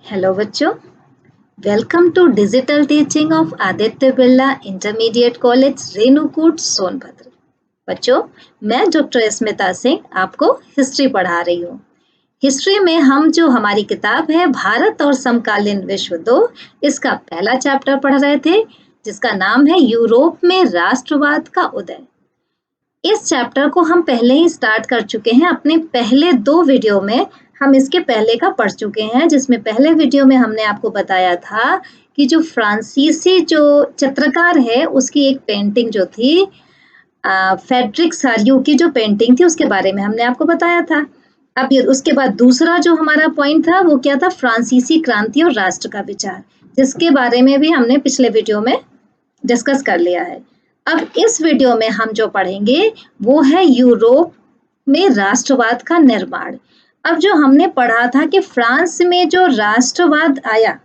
Hello बच्चों, welcome to digital teaching of Aditya Birla intermediate college Renukoot Sonbhadra. बच्चों, मैं डॉक्टर स्मिता सिंह आपको हिस्ट्री पढ़ा रही हूँ। हिस्ट्री में हम जो हमारी किताब है भारत और समकालीन विश्व 2, इसका पहला चैप्टर पढ़ रहे थे जिसका नाम है यूरोप में राष्ट्रवाद का उदय। इस चैप्टर को हम पहले ही स्टार्ट कर चुके हैं। अपने पहले 2 वीडियो में हम इसके पहले का पढ़ चुके हैं, जिसमें पहले वीडियो में हमने आपको बताया था कि जो फ्रांसीसी जो चित्रकार है उसकी एक पेंटिंग जो थी फेडरिक सारियो की जो पेंटिंग थी उसके बारे में हमने आपको बताया था। अब ये उसके बाद दूसरा जो हमारा पॉइंट था वो क्या था, फ्रांसीसी क्रांति और राष्ट्र का विचार, जिसके बारे में भी हमने पिछले वीडियो में डिस्कस कर लिया है। अब इस वीडियो में हम जो पढ़ेंगे वो है यूरोप में राष्ट्रवाद का निर्माण। अब जो हमने पढ़ा था कि फ्रांस में जो राष्ट्रवाद आया,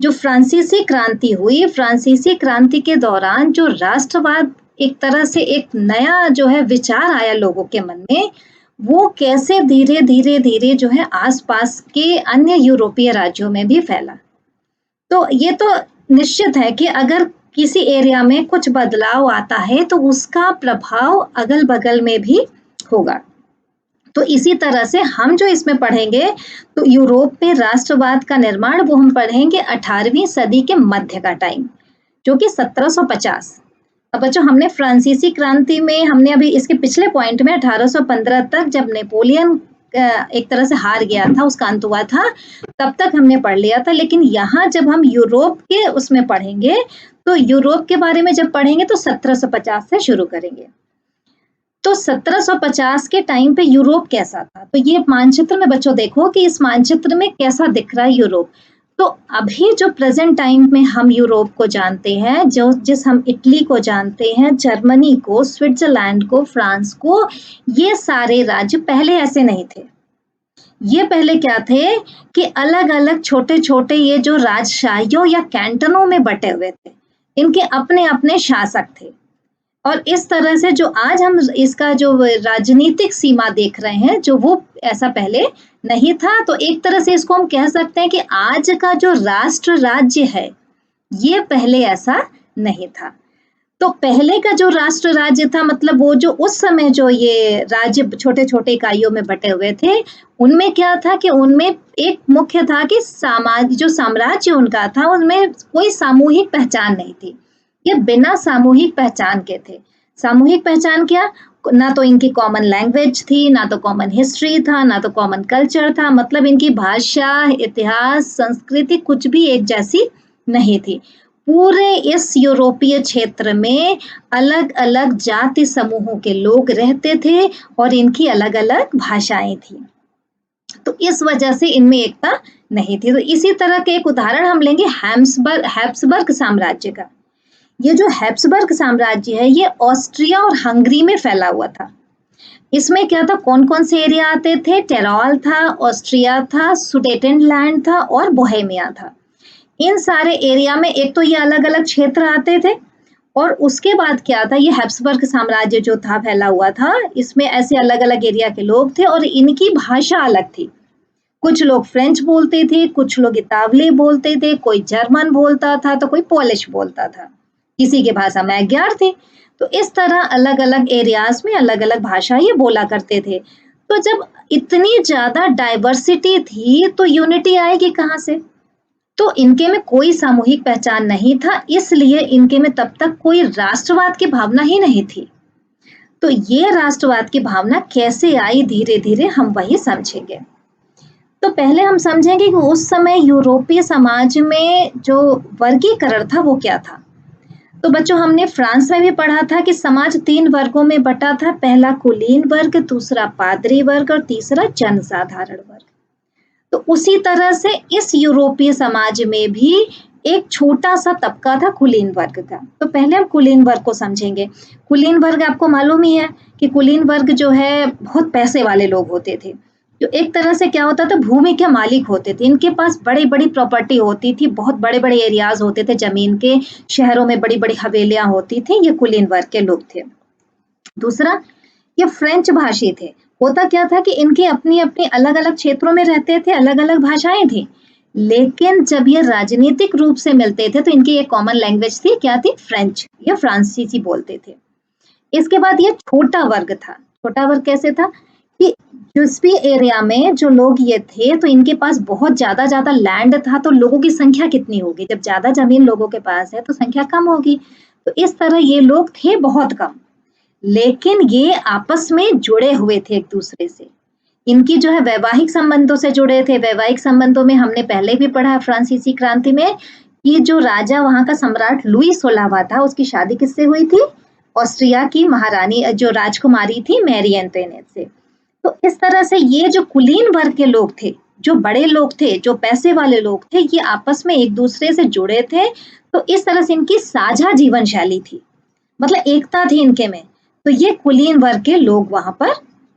जो फ्रांसीसी क्रांति हुई, फ्रांसीसी क्रांति के दौरान जो राष्ट्रवाद एक तरह से एक नया जो है विचार आया लोगों के मन में, वो कैसे धीरे धीरे धीरे जो है आसपास के अन्य यूरोपीय राज्यों में भी फैला। तो ये तो निश्चित है कि अगर किसी एरिया में कुछ बदलाव आता है तो उसका प्रभाव अगल बगल में भी होगा। तो इसी तरह से हम जो इसमें पढ़ेंगे तो यूरोप में राष्ट्रवाद का निर्माण वो हम पढ़ेंगे 18वीं सदी के मध्य का टाइम, जो कि 1750। अब बच्चों, हमने फ्रांसीसी क्रांति में हमने अभी इसके पिछले पॉइंट में 1815 तक जब नेपोलियन एक तरह से हार गया था, उसका अंत हुआ था, तब तक हमने पढ़ लिया था। लेकिन यहाँ जब हम यूरोप के उसमें पढ़ेंगे तो यूरोप के बारे में जब पढ़ेंगे तो 1750 से शुरू करेंगे। तो 1750 के टाइम पे यूरोप कैसा था, तो ये मानचित्र में बच्चों देखो कि इस मानचित्र में कैसा दिख रहा है यूरोप। तो अभी जो प्रेजेंट टाइम में हम यूरोप को जानते हैं, जिस हम इटली को जानते हैं, जर्मनी को, स्विट्जरलैंड को, फ्रांस को, ये सारे राज्य पहले ऐसे नहीं थे। ये पहले क्या थे कि अलग अलग छोटे छोटे ये जो राजशाहियों या कैंटनों में बटे हुए थे, इनके अपने अपने शासक थे। और इस तरह से जो आज हम इसका जो राजनीतिक सीमा देख रहे हैं, जो वो ऐसा पहले नहीं था। तो एक तरह से इसको हम कह सकते हैं कि आज का जो राष्ट्र राज्य है ये पहले ऐसा नहीं था। तो पहले का जो राष्ट्र राज्य था, मतलब वो जो उस समय जो ये राज्य छोटे छोटे इकाइयों में बटे हुए थे, उनमें क्या था कि उनमें एक मुख्य था कि जो साम्राज्य उनका था उनमें कोई सामूहिक पहचान नहीं थी। ये बिना सामूहिक पहचान के थे। सामूहिक पहचान क्या, ना तो इनकी कॉमन लैंग्वेज थी, ना तो कॉमन हिस्ट्री था, ना तो कॉमन कल्चर था। मतलब इनकी भाषा, इतिहास, संस्कृति कुछ भी एक जैसी नहीं थी। पूरे इस यूरोपीय क्षेत्र में अलग अलग जाति समूहों के लोग रहते थे और इनकी अलग अलग भाषाएं थी। तो इस वजह से इनमें एकता नहीं थी। तो इसी तरह के एक उदाहरण हम लेंगे हैब्सबर्ग साम्राज्य का। ये जो हैब्सबर्ग साम्राज्य है ये ऑस्ट्रिया और हंगरी में फैला हुआ था। इसमें क्या था, कौन कौन से एरिया आते थे, टेरॉल था, ऑस्ट्रिया था, सुडेटेनलैंड था और बोहेमिया था। इन सारे एरिया में एक तो ये अलग अलग क्षेत्र आते थे, और उसके बाद क्या था, ये हैब्सबर्ग साम्राज्य जो था फैला हुआ था, इसमें ऐसे अलग अलग एरिया के लोग थे और इनकी भाषा अलग थी। कुछ लोग फ्रेंच बोलते थे, कुछ लोग इतावली बोलते थे, कोई जर्मन बोलता था तो कोई पोलिश बोलता था, किसी की भाषा मैग्यार थी। तो इस तरह अलग अलग एरियाज में अलग अलग भाषा ये बोला करते थे। तो जब इतनी ज्यादा डाइवर्सिटी थी तो यूनिटी आएगी कहाँ से। तो इनके में कोई सामूहिक पहचान नहीं था, इसलिए इनके में तब तक कोई राष्ट्रवाद की भावना ही नहीं थी। तो ये राष्ट्रवाद की भावना कैसे आई, धीरे धीरे हम वही समझेंगे। तो पहले हम समझेंगे कि उस समय यूरोपीय समाज में जो वर्गीकरण था वो क्या था। तो बच्चों, हमने फ्रांस में भी पढ़ा था कि समाज 3 वर्गों में बटा था। पहला कुलीन वर्ग, दूसरा पादरी वर्ग और तीसरा जनसाधारण वर्ग। तो उसी तरह से इस यूरोपीय समाज में भी एक छोटा सा तबका था कुलीन वर्ग का। तो पहले हम कुलीन वर्ग को समझेंगे। कुलीन वर्ग आपको मालूम ही है कि कुलीन वर्ग जो है बहुत पैसे वाले लोग होते थे, जो एक तरह से क्या होता था, भूमि के मालिक होते थे। इनके पास बड़ी बड़ी प्रॉपर्टी होती थी, बहुत बड़े बड़े एरियाज होते थे जमीन के, शहरों में बड़ी बड़ी हवेलियां होती थी। ये कुलीन वर्ग के लोग थे। दूसरा, ये फ्रेंच भाषी थे। होता क्या था कि इनके अपनी अपनी अलग अलग क्षेत्रों में रहते थे, अलग अलग भाषाएं थी। लेकिन जब ये राजनीतिक रूप से मिलते थे तो इनकी एक कॉमन लैंग्वेज थी, क्या थी? फ्रेंच या फ्रांसीसी बोलते थे। इसके बाद ये छोटा वर्ग था। छोटा वर्ग कैसे था कि जिस भी एरिया में जो लोग ये थे तो इनके पास बहुत ज्यादा लैंड था, तो लोगों की संख्या कितनी होगी? जब ज्यादा जमीन लोगों के पास है तो संख्या कम होगी। तो इस तरह ये लोग थे बहुत कम, लेकिन ये आपस में जुड़े हुए थे एक दूसरे से। इनकी जो है वैवाहिक संबंधों से जुड़े थे। वैवाहिक संबंधों में हमने पहले भी पढ़ा फ्रांसीसी क्रांति में कि जो राजा वहां का सम्राट लुई 16वां था, उसकी शादी किससे हुई थी? ऑस्ट्रिया की महारानी जो राजकुमारी थी मैरी एंटोनेट से। तो इस तरह से ये जो कुलीन वर्ग के लोग थे, जो बड़े लोग थे, जो पैसे वाले लोग थे, ये आपस में एक दूसरे से जुड़े थे। तो इस तरह से इनकी साझा जीवन शैली थी, मतलब एकता थी इनके में। तो ये कुलीन वर्ग के लोग वहां पर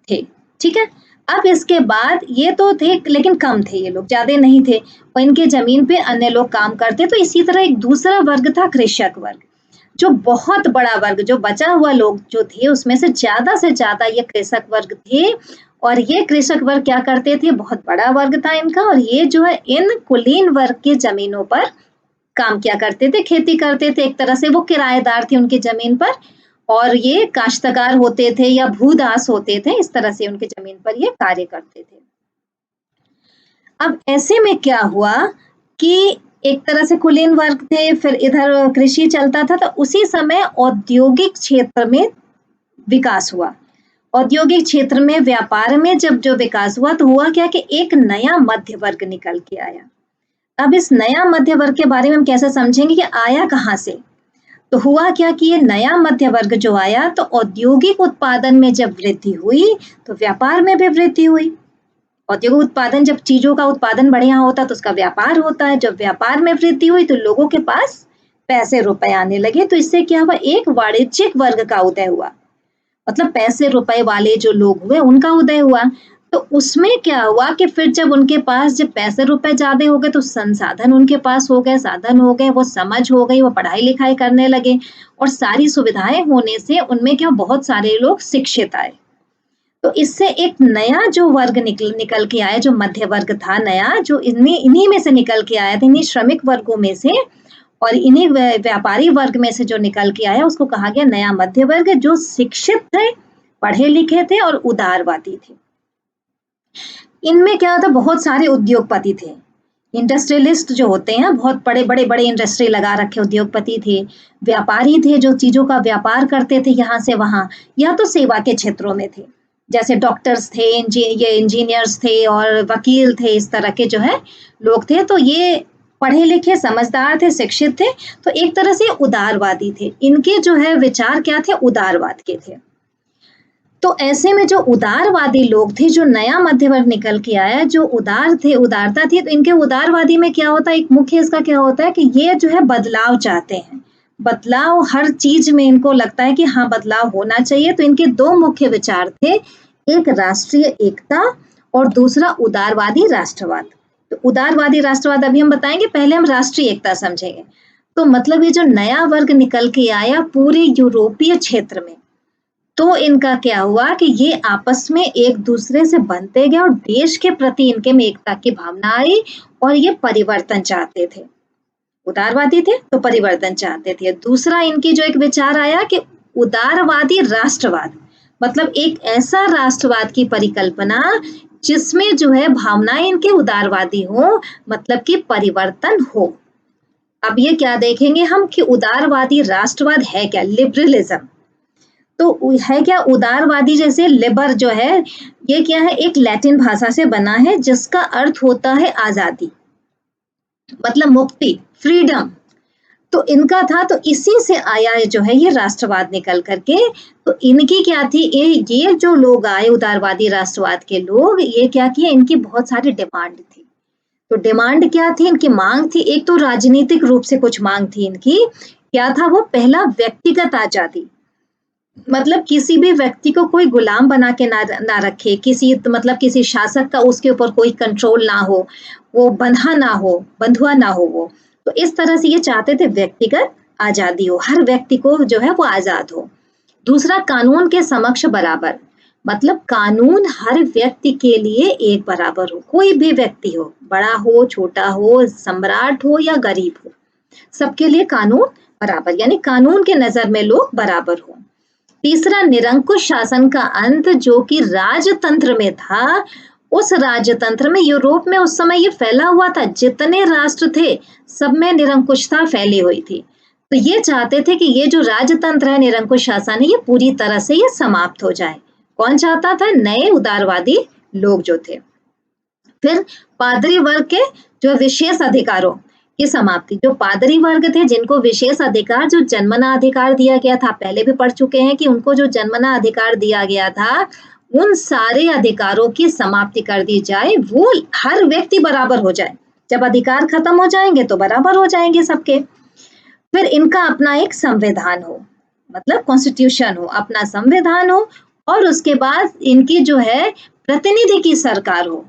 थे। ठीक है। अब इसके बाद ये तो थे लेकिन कम थे, ये लोग ज्यादा नहीं थे, और इनके जमीन पे अन्य लोग काम करते। तो इसी तरह एक दूसरा वर्ग था कृषक वर्ग, जो बहुत बड़ा वर्ग, जो बचा हुआ लोग जो थे उसमें से ज्यादा ये कृषक वर्ग थे। और ये कृषक वर्ग क्या करते थे? बहुत बड़ा वर्ग था इनका, और ये जो है इन कुलीन वर्ग के जमीनों पर काम किया करते थे, खेती करते थे। एक तरह से वो किराएदार थे उनकी जमीन पर, और ये काश्तकार होते थे या भूदास होते थे। इस तरह से उनके जमीन पर ये कार्य करते थे। अब ऐसे में क्या हुआ कि एक तरह से कुलीन वर्ग थे, फिर इधर कृषि चलता था, तो उसी समय औद्योगिक क्षेत्र में विकास हुआ। औद्योगिक क्षेत्र में, व्यापार में जब जो विकास हुआ तो हुआ क्या कि एक नया मध्य वर्ग निकल के आया। अब इस नया मध्य वर्ग के बारे में हम कैसे समझेंगे कि आया कहाँ से? तो हुआ क्या कि ये नया मध्य वर्ग जो आया, तो औद्योगिक उत्पादन में जब वृद्धि हुई तो व्यापार में भी वृद्धि हुई। औद्योगिक उत्पादन, जब चीजों का उत्पादन बढ़िया होता तो उसका व्यापार होता है। जब व्यापार में वृद्धि हुई तो लोगों के पास पैसे रुपए आने लगे। तो इससे क्या हुआ? एक वाणिज्यिक वर्ग का उदय हुआ, मतलब पैसे रुपए वाले जो लोग हुए उनका उदय हुआ। तो उसमें क्या हुआ कि फिर जब उनके पास जब पैसे रुपए ज्यादा हो गए तो संसाधन उनके पास हो गए, साधन हो गए, वो समझ हो गई, वो पढ़ाई लिखाई करने लगे, और सारी सुविधाएं होने से उनमें क्या बहुत सारे लोग शिक्षित आए। तो इससे एक नया जो वर्ग निकल के आया, जो मध्य वर्ग था नया, जो इन्हीं में से निकल के आया था, इन्हीं श्रमिक वर्गों में से और इन्हीं व्यापारी वर्ग में से जो निकल के आया, उसको कहा गया नया मध्य वर्ग, जो शिक्षित थे, पढ़े लिखे थे और उदारवादी थे। इनमें क्या होता? बहुत सारे उद्योगपति थे, इंडस्ट्रियलिस्ट जो होते हैं, बहुत बड़े इंडस्ट्री लगा रखे उद्योगपति थे। व्यापारी थे, जो चीजों का व्यापार करते थे यहाँ से वहां, या तो सेवा के क्षेत्रों में थे, जैसे डॉक्टर्स थे, ये इंजीनियर्स थे और वकील थे। इस तरह के जो है लोग थे। तो ये पढ़े लिखे, समझदार थे, शिक्षित थे। तो एक तरह से उदारवादी थे। इनके जो है विचार क्या थे? उदारवाद के थे। तो ऐसे में जो उदारवादी लोग थे, जो नया मध्य वर्ग निकल के आया, जो उदार थे, उदारता थी, तो इनके उदारवादी में क्या होता है? एक मुख्य इसका क्या होता है कि ये जो है बदलाव चाहते हैं। बदलाव हर चीज में इनको लगता है कि हाँ बदलाव होना चाहिए। तो इनके दो मुख्य विचार थे, एक राष्ट्रीय एकता और दूसरा उदारवादी राष्ट्रवाद। तो उदारवादी राष्ट्रवाद अभी हम बताएंगे, पहले हम राष्ट्रीय एकता समझेंगे। तो मतलब ये जो नया वर्ग निकल के आया पूरे यूरोपीय क्षेत्र में, तो इनका क्या हुआ कि ये आपस में एक दूसरे से बनते गए और देश के प्रति इनके में एकता की भावना आई, और ये परिवर्तन चाहते थे। उदारवादी थे तो परिवर्तन चाहते थे। दूसरा इनकी जो एक विचार आया कि उदारवादी राष्ट्रवाद, मतलब एक ऐसा राष्ट्रवाद की परिकल्पना जिसमें जो है भावनाएं इनके उदारवादी हो, मतलब कि परिवर्तन हो। अब ये क्या देखेंगे हम कि उदारवादी राष्ट्रवाद है क्या? लिबरलिज्म। तो है क्या उदारवादी? जैसे लिबर जो है, ये क्या है? एक लैटिन भाषा से बना है जिसका अर्थ होता है आजादी, मतलब मुक्ति, फ्रीडम। तो इनका था, तो इसी से आया है जो है ये राष्ट्रवाद निकल करके। तो इनकी क्या थी? ये जो लोग आए उदारवादी राष्ट्रवाद के लोग, ये क्या किए? इनकी बहुत सारी डिमांड थी। तो डिमांड क्या थी? इनकी मांग थी, एक तो राजनीतिक रूप से कुछ मांग थी इनकी। क्या था वो? पहला, व्यक्तिगत आजादी, मतलब किसी भी व्यक्ति को कोई गुलाम बना के ना रखे, किसी मतलब किसी शासक का उसके ऊपर कोई कंट्रोल ना हो, वो बंधा ना हो, बंधुआ ना हो वो। तो इस तरह से ये चाहते थे व्यक्तिगत आजादी हो, हर व्यक्ति को जो है वो आजाद हो। दूसरा, कानून के समक्ष बराबर, मतलब कानून हर व्यक्ति के लिए एक बराबर हो, कोई भी व्यक्ति हो, बड़ा हो, छोटा हो, सम्राट हो या गरीब हो, सबके लिए कानून बराबर, यानी कानून के नजर में लोग बराबर हो। तीसरा, निरंकुश शासन का अंत जो कि राजतंत्र में था, उस राजतंत्र में यूरोप में उस समय ये फैला हुआ था, जितने राष्ट्र थे सब में निरंकुशता फैली हुई थी। तो ये चाहते थे कि ये जो राजतंत्र है, निरंकुश शासन है, ये पूरी तरह से ये समाप्त हो जाए। कौन चाहता था? नए उदारवादी लोग जो थे। फिर पादरी वर्ग के जो विशेष अधिकारों की समाप्ति, जो पादरी वर्ग थे जिनको विशेष अधिकार, जो जन्मना अधिकार दिया गया था, पहले भी पढ़ चुके हैं कि उनको जो जन्मना अधिकार दिया गया था, उन सारे अधिकारों की समाप्ति कर दी जाए, वो हर व्यक्ति बराबर हो जाए। जब अधिकार खत्म हो जाएंगे तो बराबर हो जाएंगे सबके। फिर इनका अपना एक संविधान हो, मतलब कॉन्स्टिट्यूशन हो, अपना संविधान हो, और उसके बाद इनकी जो है प्रतिनिधि की सरकार हो।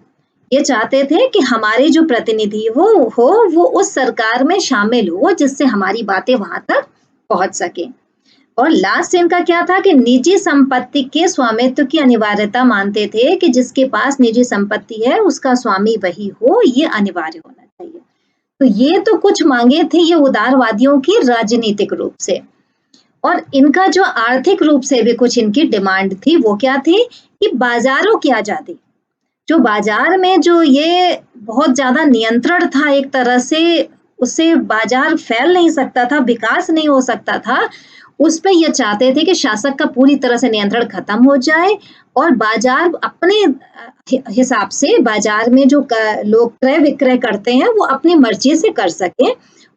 ये चाहते थे कि हमारे जो प्रतिनिधि वो उस सरकार में शामिल हो, जिससे हमारी बातें वहां तक पहुंच सके। और लास्ट इनका क्या था कि निजी संपत्ति के स्वामित्व की अनिवार्यता मानते थे कि जिसके पास निजी संपत्ति है उसका स्वामी वही हो, ये अनिवार्य होना चाहिए। तो ये तो कुछ मांगे थी ये उदारवादियों की राजनीतिक रूप से। और इनका जो आर्थिक रूप से भी कुछ इनकी डिमांड थी, वो क्या थी कि बाजारों की आजादी। जो बाजार में जो ये बहुत ज्यादा नियंत्रण था एक तरह से, उससे बाजार फैल नहीं सकता था, विकास नहीं हो सकता था, उस पे ये चाहते थे कि शासक का पूरी तरह से नियंत्रण खत्म हो जाए और बाजार अपने हिसाब से, बाजार में जो लोग क्रय विक्रय करते हैं वो अपनी मर्जी से कर सके,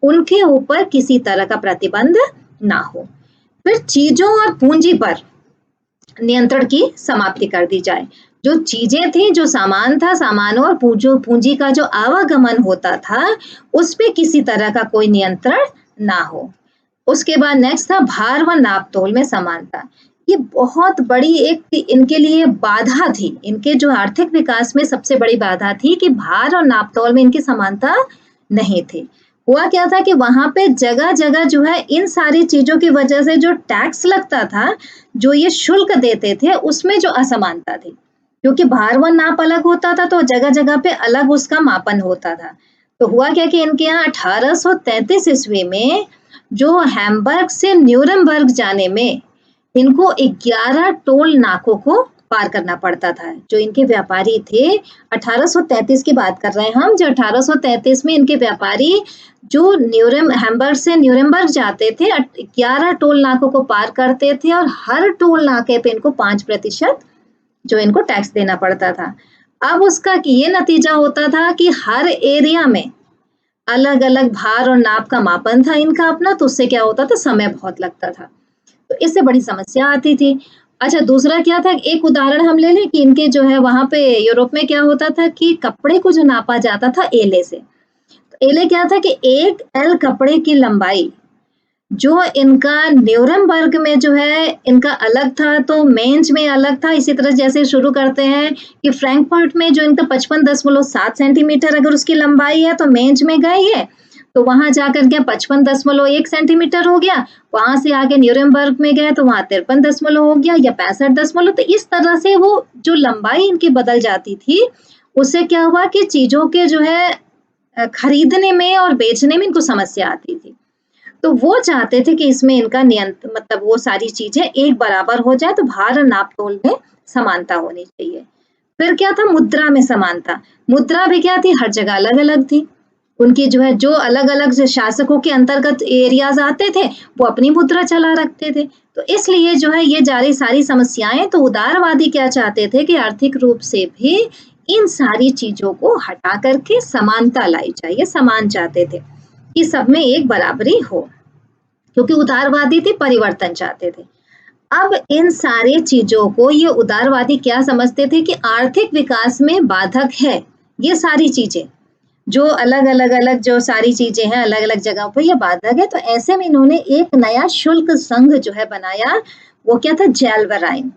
उनके ऊपर किसी तरह का प्रतिबंध ना हो। फिर चीजों और पूंजी पर नियंत्रण की समाप्ति कर दी जाए। जो चीजें थी, जो सामान था, सामानों और पूंजी का जो आवागमन होता था, उस पे किसी तरह का कोई नियंत्रण ना हो। उसके बाद नेक्स्ट था भार व नापतोल में समानता। ये बहुत बड़ी एक इनके लिए बाधा थी, इनके जो आर्थिक विकास में सबसे बड़ी बाधा थी कि भार और नापतोल में इनकी समानता नहीं थी। हुआ क्या था कि वहां पे जगह जगह जो है इन सारी चीजों की वजह से जो टैक्स लगता था, जो ये शुल्क देते थे, उसमें जो असमानता थी, क्योंकि भार व नाप अलग होता था तो जगह जगह पे अलग उसका मापन होता था। तो हुआ क्या कि इनके यहाँ 1833 ईस्वी में जो हैम्बर्ग से न्यूरमबर्ग जाने में इनको 11 टोल नाकों को पार करना पड़ता था। जो इनके व्यापारी थे, 1833 की बात कर रहे हैं हम, जो 1833 में इनके व्यापारी जो हैम्बर्ग से न्यूरमबर्ग जाते थे, 11 टोल नाकों को पार करते थे और हर टोल नाके पे इनको 5% जो इनको टैक्स देना पड़ता था। अब उसका ये नतीजा होता था कि हर एरिया में अलग अलग भार और नाप का मापन था इनका अपना, तो उससे क्या होता था, समय बहुत लगता था, तो इससे बड़ी समस्या आती थी। अच्छा, दूसरा क्या था, एक उदाहरण हम ले लें कि इनके जो है वहां पे यूरोप में क्या होता था कि कपड़े को जो नापा जाता था एले से, तो एले क्या था कि 1 L कपड़े की लंबाई जो इनका न्यूरमबर्ग में जो है इनका अलग था, तो मेंज में अलग था। इसी तरह जैसे शुरू करते हैं कि फ्रैंकफर्ट में जो इनका 55.7 सेंटीमीटर अगर उसकी लंबाई है, तो मेंज में गए ये, तो वहां जाकर के 55.1 सेंटीमीटर हो गया, वहां से आगे न्यूरमबर्ग में गए तो वहां 53 हो गया या 65। तो इस तरह से वो जो लंबाई इनकी बदल जाती थी, उससे क्या हुआ कि चीजों के जो है खरीदने में और बेचने में इनको समस्या आती थी। तो वो चाहते थे कि इसमें इनका मतलब वो सारी चीजें एक बराबर हो जाए, तो भार और नापतोल में समानता होनी चाहिए। फिर क्या था, मुद्रा में समानता। मुद्रा भी क्या थी, हर जगह अलग अलग थी, उनकी जो है जो अलग अलग शासकों के अंतर्गत एरियाज आते थे वो अपनी मुद्रा चला रखते थे। तो इसलिए जो है ये जारी सारी समस्याएं, तो उदारवादी क्या चाहते थे कि आर्थिक रूप से भी इन सारी चीजों को हटा करके समानता लाई जाए, ये समान चाहते थे कि सब में एक बराबरी हो, क्योंकि उदारवादी थे, परिवर्तन चाहते थे। अब इन सारी चीजों को ये उदारवादी क्या समझते थे कि आर्थिक विकास में बाधक है ये सारी चीजें, जो अलग अलग अलग जो सारी चीजें हैं अलग अलग जगहों पर ये बाधक है। तो ऐसे में इन्होंने एक नया शुल्क संघ जो है बनाया, वो क्या था, जेल्वराइन।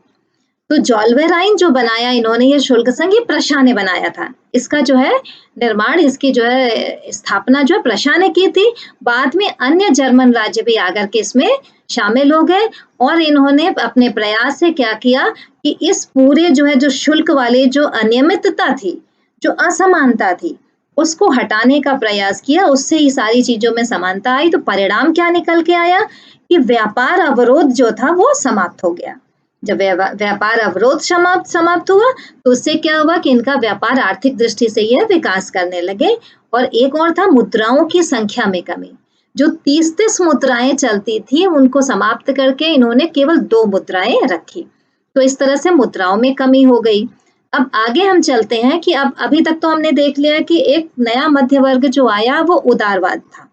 तो जॉल्वेराइन जो बनाया इन्होंने ये शुल्क संघ, ये प्रशा ने बनाया था। इसका जो है निर्माण, इसकी जो है स्थापना जो है प्रशा ने की थी। बाद में अन्य जर्मन राज्य भी आकर के इसमें शामिल हो गए और इन्होंने अपने प्रयास से क्या किया कि इस पूरे जो है जो शुल्क वाले जो अनियमितता थी, जो असमानता थी, उसको हटाने का प्रयास किया। उससे ही सारी चीजों में समानता आई। तो परिणाम क्या निकल के आया कि व्यापार अवरोध जो था वो समाप्त हो गया। जब व्यापार अवरोध समाप्त हुआ तो उससे क्या हुआ कि इनका व्यापार आर्थिक दृष्टि से यह विकास करने लगे। और एक और था मुद्राओं की संख्या में कमी। जो 30-30 मुद्राएं चलती थी उनको समाप्त करके इन्होंने केवल 2 मुद्राएं रखी। तो इस तरह से मुद्राओं में कमी हो गई। अब आगे हम चलते हैं कि अब अभी तक तो हमने देख लिया कि एक नया मध्य वर्ग जो आया वो उदारवाद था,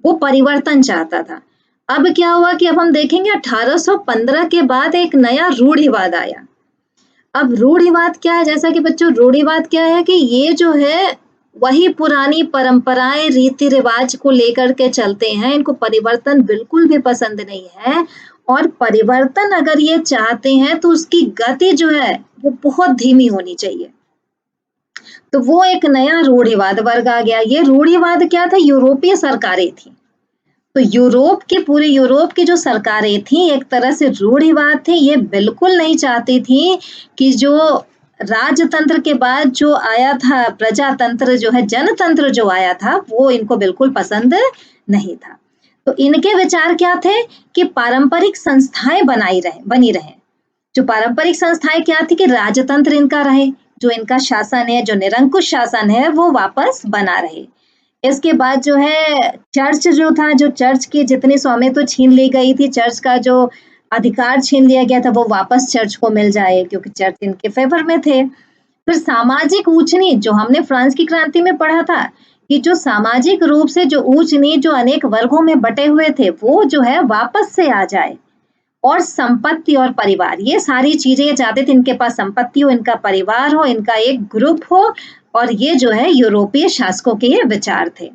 वो परिवर्तन चाहता था। अब क्या हुआ कि अब हम देखेंगे 1815 के बाद एक नया रूढ़िवाद आया। अब रूढ़िवाद क्या है? जैसा कि बच्चों, रूढ़िवाद क्या है कि ये जो है वही पुरानी परंपराएं, रीति रिवाज को लेकर के चलते हैं। इनको परिवर्तन बिल्कुल भी पसंद नहीं है और परिवर्तन अगर ये चाहते हैं तो उसकी गति जो है वो बहुत धीमी होनी चाहिए। तो वो एक नया रूढ़िवाद वर्ग आ गया। ये रूढ़िवाद क्या था? यूरोपीय सरकारें थी। तो पूरे यूरोप की जो सरकारें थी एक तरह से रूढ़िवाद थे। ये बिल्कुल नहीं चाहती थी कि जो राजतंत्र के बाद जो आया था प्रजातंत्र, जो है जनतंत्र जो आया था, वो इनको बिल्कुल पसंद नहीं था। तो इनके विचार क्या थे कि पारंपरिक संस्थाएं बनी रहे। जो पारंपरिक संस्थाएं क्या थी कि राजतंत्र इनका रहे, जो इनका शासन है, जो निरंकुश शासन है, वो वापस बना रहे। इसके बाद जो है चर्च जो था, जो चर्च की जितनी स्वामित्व छीन ली गई थी, चर्च का जो अधिकार छीन लिया गया था, वो वापस चर्च को मिल जाए, क्योंकि चर्च इनके फेवर में थे। फिर सामाजिक ऊंच नीच, जो हमने फ्रांस की क्रांति में पढ़ा था कि जो सामाजिक रूप से जो ऊंच नीच जो अनेक वर्गों में बटे हुए थे, वो जो है वापस से आ जाए। और संपत्ति और परिवार, ये सारी चीजें ये चाहते थे। इनके पास संपत्ति हो, इनका परिवार हो, इनका एक ग्रुप हो, और ये जो है यूरोपीय शासकों के ये विचार थे।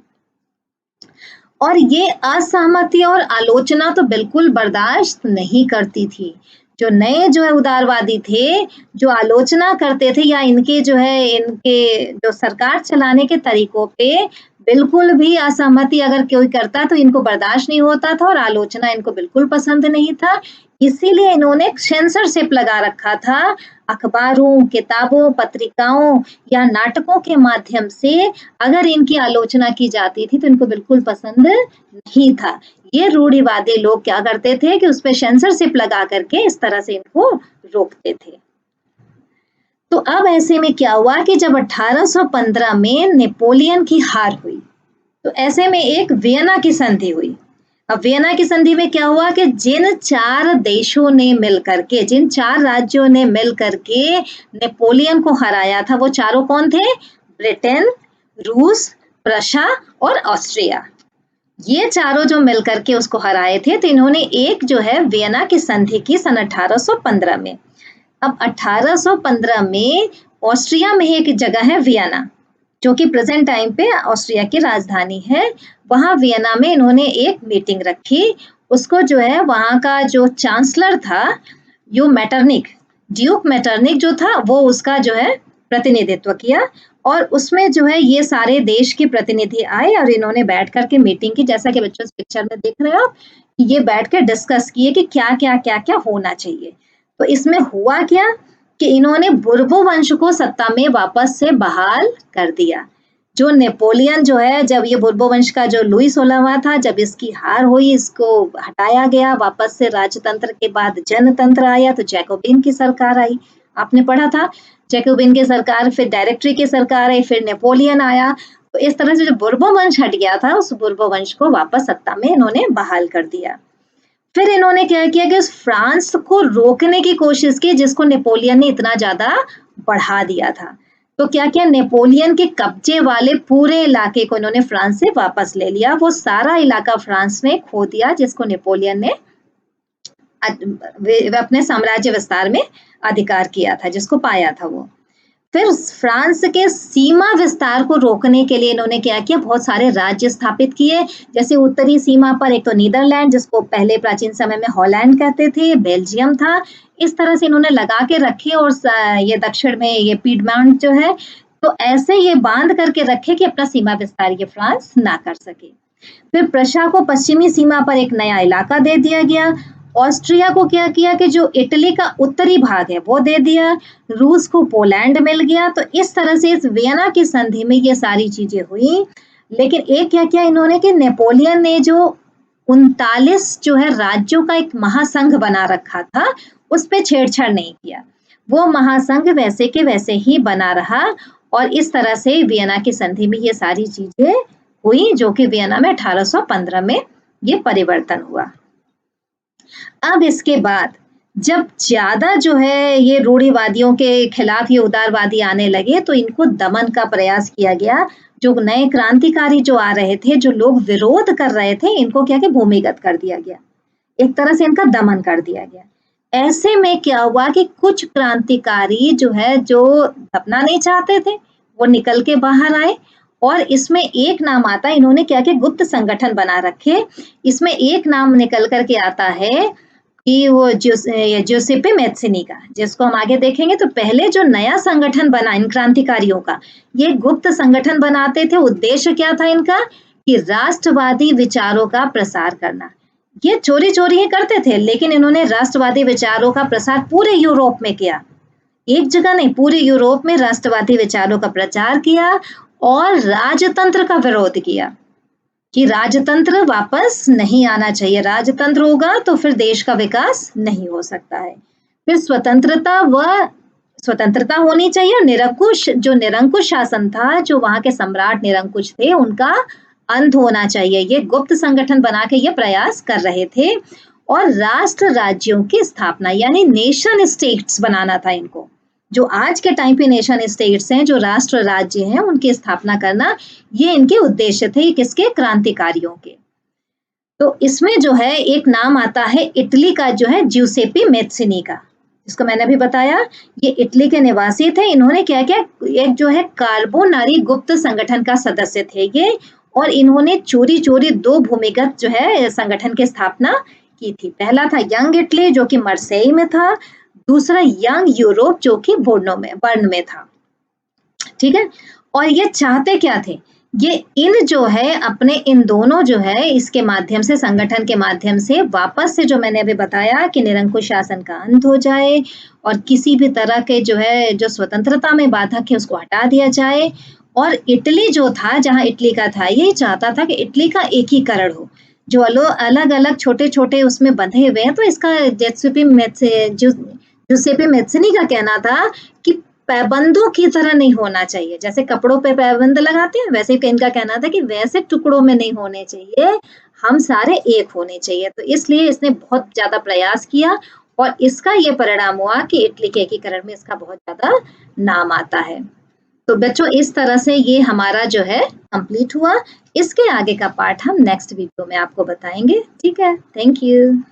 और ये असहमति और आलोचना तो बिल्कुल बर्दाश्त नहीं करती थी। जो नए जो है उदारवादी थे, जो आलोचना करते थे या इनके जो है इनके जो सरकार चलाने के तरीकों पे बिल्कुल भी असहमति अगर कोई करता तो इनको बर्दाश्त नहीं होता था और आलोचना इनको बिल्कुल पसंद नहीं था। इसीलिए इन्होंने सेंसरशिप लगा रखा था। अखबारों, किताबों, पत्रिकाओं या नाटकों के माध्यम से अगर इनकी आलोचना की जाती थी तो इनको बिल्कुल पसंद नहीं था। ये रूढ़िवादी लोग क्या करते थे कि उस पे सेंसरशिप लगा करके इस तरह से इनको रोकते थे। तो अब ऐसे में क्या हुआ कि जब 1815 में नेपोलियन की हार हुई, तो ऐसे में एक वियना की संधि हुई। अब वियना की संधि में क्या हुआ कि जिन 4 देशों ने मिलकर के, जिन 4 राज्यों ने मिलकर के नेपोलियन को हराया था, वो चारों कौन थे? ब्रिटेन, रूस, प्रशा और ऑस्ट्रिया। ये चारों जो मिलकर के उसको हराए थे। तो इन्होंने एक जो है वियना की संधि की सन 1815 में। अब 1815 में ऑस्ट्रिया में एक जगह है वियना, जो कि प्रेजेंट टाइम पे ऑस्ट्रिया की राजधानी है। वहां वियना में इन्होंने एक मीटिंग रखी। उसको जो है वहां का जो चांसलर था, ड्यूक मेटरनिक जो था, वो उसका जो है प्रतिनिधित्व किया। और उसमें जो है ये सारे देश के प्रतिनिधि आए और इन्होंने बैठ करके मीटिंग की। जैसा कि बच्चों इस पिक्चर में देख रहे हो आप, ये बैठ कर डिस्कस किए कि क्या क्या होना चाहिए। तो इसमें हुआ क्या कि इन्होंने बुर्बो वंश को सत्ता में वापस से बहाल कर दिया। जो नेपोलियन जो है, जब ये बुर्बो वंश का जो लुई 16वां था, जब इसकी हार हुई, इसको हटाया गया। वापस से राजतंत्र के बाद जनतंत्र आया, तो जैकोबिन की सरकार आई। आपने पढ़ा था जैकोबिन की सरकार, फिर डायरेक्टरी की सरकार आई, फिर नेपोलियन आया। तो इस तरह से जो बुर्बो वंश हट गया था, उस बुर्बो वंश को वापस सत्ता में इन्होंने बहाल कर दिया। फिर इन्होंने क्या किया कि फ्रांस को रोकने की कोशिश की, जिसको नेपोलियन ने इतना ज्यादा बढ़ा दिया था। तो क्या किया, नेपोलियन के कब्जे वाले पूरे इलाके को इन्होंने फ्रांस से वापस ले लिया। वो सारा इलाका फ्रांस ने खो दिया, जिसको नेपोलियन ने अपने साम्राज्य विस्तार में अधिकार किया था, जिसको पाया था वो। फिर फ्रांस के सीमा विस्तार को रोकने के लिए इन्होंने क्या किया, बहुत सारे राज्य स्थापित किए। जैसे उत्तरी सीमा पर एक तो नीदरलैंड, जिसको पहले प्राचीन समय में हॉलैंड कहते थे, बेल्जियम था। इस तरह से इन्होंने लगा के रखे और ये दक्षिण में ये पीडमॉन्ट जो है, तो ऐसे ये बांध करके रखे कि अपना सीमा विस्तार ये फ्रांस ना कर सके। फिर प्रशा को पश्चिमी सीमा पर एक नया इलाका दे दिया गया। ऑस्ट्रिया को क्या किया कि जो इटली का उत्तरी भाग है वो दे दिया। रूस को पोलैंड मिल गया। तो इस तरह से इस वियना की संधि में ये सारी चीजें हुई। लेकिन एक क्या किया इन्होंने कि नेपोलियन ने जो 39 जो है राज्यों का एक महासंघ बना रखा था, उस पे छेड़छाड़ नहीं किया। वो महासंघ वैसे के वैसे ही बना रहा और इस तरह से वियना की संधि में ये सारी चीजें हुई, जो कि वियना में 1815 में ये परिवर्तन हुआ। अब इसके बाद जब ज्यादा जो है ये रूढ़िवादियों के खिलाफ ये उदारवादी आने लगे, तो इनको दमन का प्रयास किया गया। जो नए क्रांतिकारी जो आ रहे थे, जो लोग विरोध कर रहे थे, इनको क्या कि भूमिगत कर दिया गया, एक तरह से इनका दमन कर दिया गया। ऐसे में क्या हुआ कि कुछ क्रांतिकारी जो है, जो दबना नहीं चाहते थे, वो निकल के बाहर आए और इसमें एक नाम आता है, इन्होंने क्या किया गुप्त संगठन बना रखे। इसमें एक नाम निकल करके आता है कि वो ज्यूसेppe मैत्सिनी का, जिसको हम आगे देखेंगे। तो पहले जो नया संगठन बना इन क्रांतिकारियों का, ये गुप्त संगठन बनाते थे। उद्देश्य क्या था इनका कि राष्ट्रवादी विचारों का प्रसार करना। ये चोरी चोरी ही करते थे, लेकिन इन्होंने राष्ट्रवादी विचारों का प्रसार पूरे यूरोप में किया। एक जगह नहीं, पूरे यूरोप में राष्ट्रवादी विचारों का प्रचार किया और राजतंत्र का विरोध किया कि राजतंत्र वापस नहीं आना चाहिए। राजतंत्र होगा तो फिर देश का विकास नहीं हो सकता है। फिर स्वतंत्रता होनी चाहिए और निरंकुश शासन था, जो वहां के सम्राट निरंकुश थे, उनका अंत होना चाहिए। ये गुप्त संगठन बना के ये प्रयास कर रहे थे और राष्ट्र राज्यों की स्थापना यानी नेशन स्टेट्स बनाना था इनको। जो आज के टाइम पे नेशन स्टेट्स हैं, जो राष्ट्र राज्य हैं, उनकी स्थापना करना, ये इनके उद्देश्य थे, किसके? क्रांतिकारियों के। तो इसमें जो है एक नाम आता है इटली का, जो है ज्यूसेppe मैत्सिनी का, जिसको मैंने अभी बताया। ये इटली के निवासी थे। इन्होंने क्या किया, एक जो है कार्बोनारी गुप्त संगठन का सदस्य थे ये, और इन्होंने चोरी चोरी 2 भूमिगत जो है संगठन की स्थापना की थी। पहला था यंग इटली, जो कि मर्सेई में था। दूसरा यंग यूरोप, जो कि बर्न में था। ठीक है। और ये चाहते क्या थे, ये इन जो है अपने इन दोनों जो है इसके माध्यम से, संगठन के माध्यम से वापस से, जो मैंने अभी बताया कि निरंकुश शासन का अंत हो जाए और किसी भी तरह के जो है जो स्वतंत्रता में बाधक है उसको हटा दिया जाए। और इटली जो था, जहां इटली का था, ये चाहता था कि इटली का एकीकरण हो, जो अलग अलग छोटे छोटे उसमें बंधे हुए हैं। तो इसका ज्यूसेppe मैत्सिनी का कहना था कि पैबंदों की तरह नहीं होना चाहिए। जैसे कपड़ों पे पैबंद लगाते हैं, वैसे इनका कहना था कि वैसे टुकड़ों में नहीं होने चाहिए, हम सारे एक होने चाहिए। तो इसलिए इसने बहुत ज्यादा प्रयास किया और इसका ये परिणाम हुआ कि इटली के एकीकरण में इसका बहुत ज्यादा नाम आता है। तो बच्चों, इस तरह से ये हमारा जो है कंप्लीट हुआ। इसके आगे का पार्ट हम नेक्स्ट वीडियो में आपको बताएंगे। ठीक है, थैंक यू।